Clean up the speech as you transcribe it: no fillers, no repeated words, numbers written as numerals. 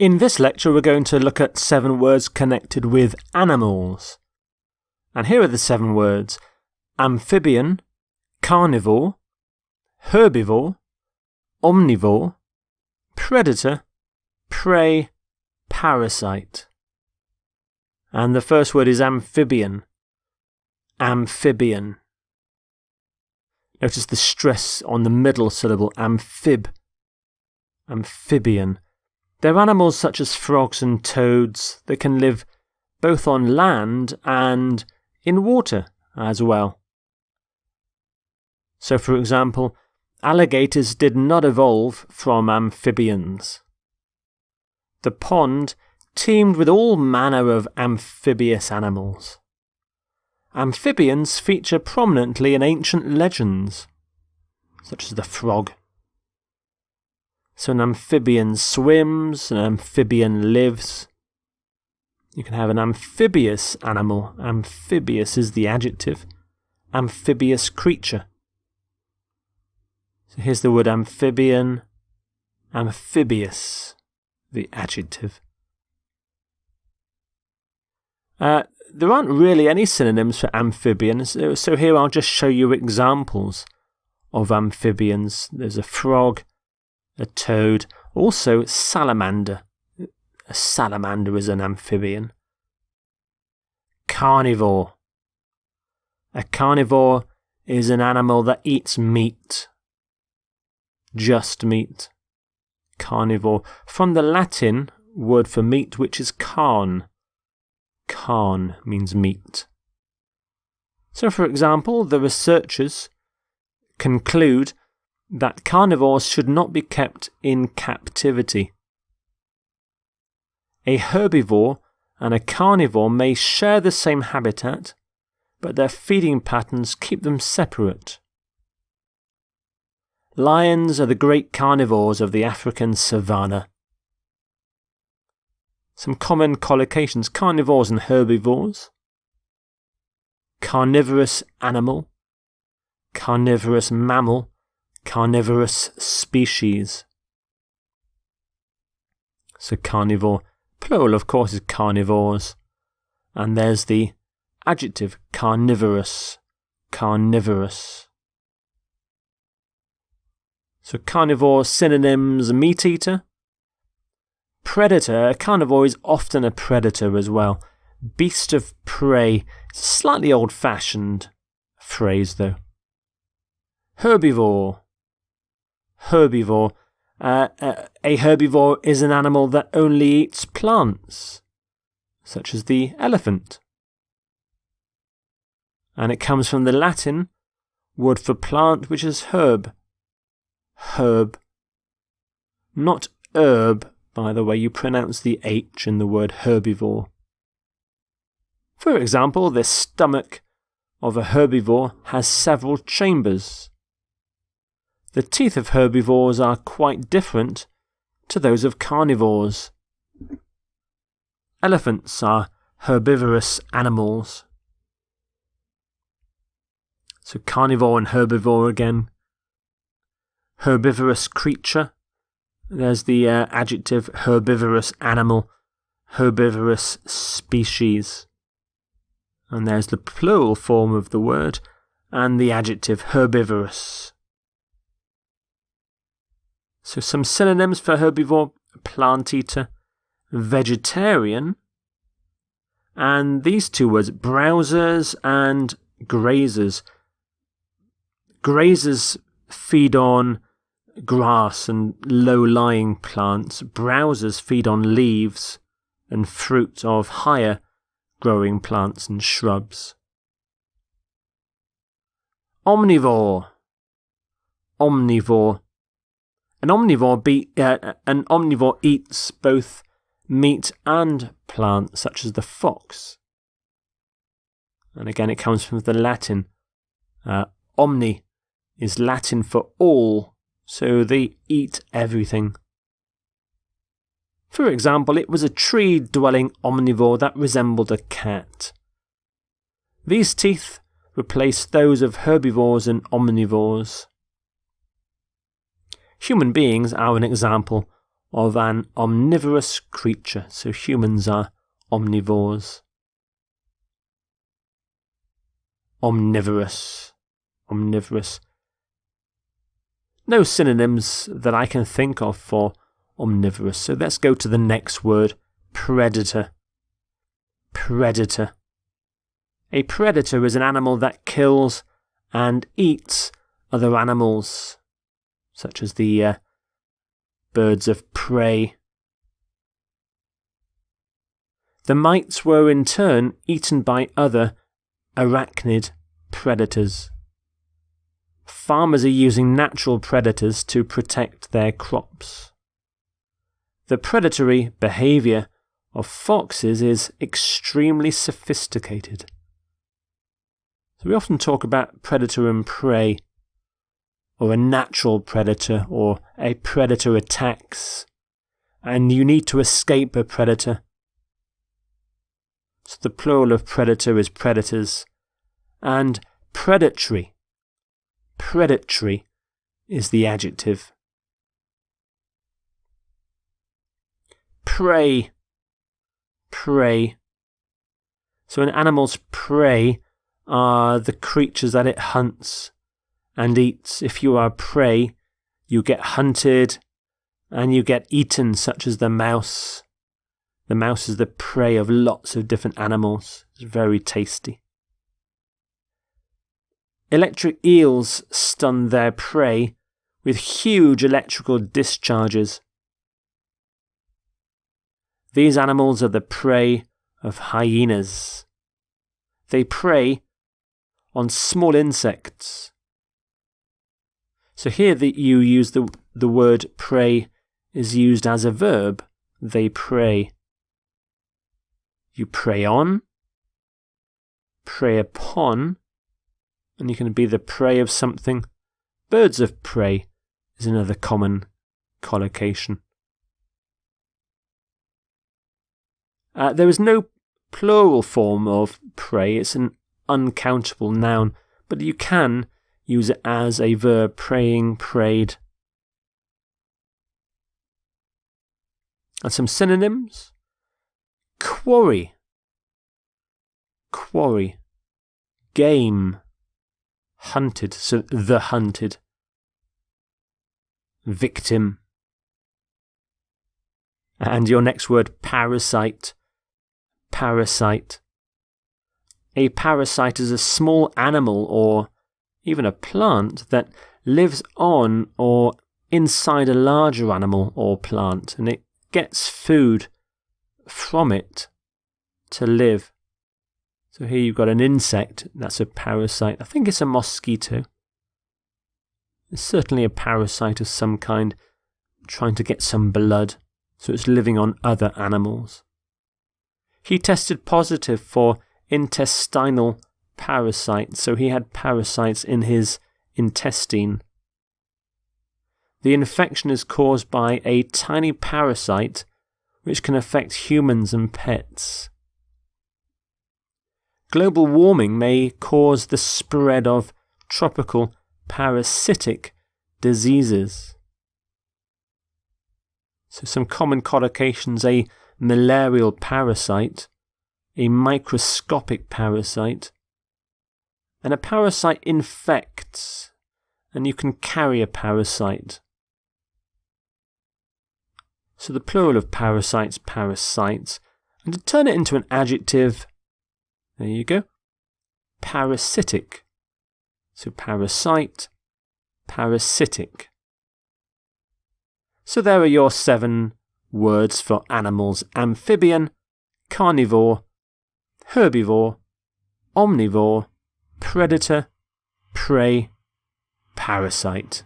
In this lecture we're going to look at 7 words connected with animals. And here are the 7 words: amphibian, carnivore, herbivore, omnivore, predator, prey, parasite. And the first word is amphibian. Amphibian. Notice the stress on the middle syllable, amphib. Amphibian. They're animals such as frogs and toads that can live both on land and in water as well. So, for example, alligators did not evolve from amphibians. The pond teemed with all manner of amphibious animals. Amphibians feature prominently in ancient legends, such as the frog. So an amphibian swims, an amphibian lives. You can have an amphibious animal. Amphibious is the adjective. Amphibious creature. So here's the word amphibian. Amphibious, the adjective. There aren't really any synonyms for amphibians, so here I'll just show you examples of amphibians. There's a frog, a toad, also salamander. A salamander is an amphibian. Carnivore. A carnivore is an animal that eats meat. Just meat. Carnivore. From the Latin word for meat, which is carne. Carne means meat. So, for example, the researchers conclude that carnivores should not be kept in captivity. A herbivore and a carnivore may share the same habitat, but their feeding patterns keep them separate. Lions are the great carnivores of the African savanna. Some common collocations: carnivores and herbivores, carnivorous animal, carnivorous mammal, carnivorous species. So carnivore, plural of course, is carnivores. And there's the adjective carnivorous, carnivorous. So carnivore synonyms: meat eater, predator. A carnivore is often a predator as well. Beast of prey. It's a slightly old-fashioned phrase though. Herbivore. Herbivore. A herbivore is an animal that only eats plants, such as the elephant. And it comes from the Latin word for plant, which is herb. Herb. Not herb, by the way. You pronounce the H in the word herbivore. For example, the stomach of a herbivore has several chambers. The teeth of herbivores are quite different to those of carnivores. Elephants are herbivorous animals. So carnivore and herbivore again. Herbivorous creature. There's the adjective herbivorous animal, herbivorous species. And there's the plural form of the word and the adjective herbivorous. So some synonyms for herbivore: plant eater, vegetarian, and these 2 words, browsers and grazers. Grazers feed on grass and low-lying plants. Browsers feed on leaves and fruit of higher-growing plants and shrubs. Omnivore. Omnivore. An omnivore eats both meat and plants, such as the fox. And again, it comes from the Latin. Omni is Latin for all, so they eat everything. For example, it was a tree-dwelling omnivore that resembled a cat. These teeth replaced those of herbivores and omnivores. Human beings are an example of an omnivorous creature. So humans are omnivores. Omnivorous. Omnivorous. No synonyms that I can think of for omnivorous. So let's go to the next word, predator. Predator. A predator is an animal that kills and eats other animals, such as the birds of prey. The mites were in turn eaten by other arachnid predators. Farmers are using natural predators to protect their crops. The predatory behaviour of foxes is extremely sophisticated. So we often talk about predator and prey, or a natural predator, or a predator attacks, and you need to escape a predator. So the plural of predator is predators, and predatory. Predatory is the adjective. Prey. Prey. So an animal's prey are the creatures that it hunts and eats. If you are prey, you get hunted and you get eaten, such as the mouse. The mouse is the prey of lots of different animals. It's very tasty. Electric eels stun their prey with huge electrical discharges. These animals are the prey of hyenas. They prey on small insects. So here that you use the word prey is used as a verb. They prey. You prey on, prey upon, and you can be the prey of something. Birds of prey is another common collocation. There is no plural form of prey. It's an uncountable noun, but you can use it as a verb, preying, preyed. And some synonyms. Quarry. Quarry. Game. Hunted, so the hunted. Victim. And your next word, parasite. Parasite. A parasite is a small animal or even a plant that lives on or inside a larger animal or plant, and it gets food from it to live. So here you've got an insect, that's a parasite. I think it's a mosquito. It's certainly a parasite of some kind, trying to get some blood, so it's living on other animals. He tested positive for intestinal parasites, so he had parasites in his intestine. The infection is caused by a tiny parasite which can affect humans and pets. Global warming may cause the spread of tropical parasitic diseases. So some common collocations: a malarial parasite, a microscopic parasite, and a parasite infects, and you can carry a parasite. So the plural of parasites, parasites, and to turn it into an adjective, there you go, parasitic. So parasite, parasitic. So there are your 7 words for animals: amphibian, carnivore, herbivore, omnivore, predator, prey, parasite.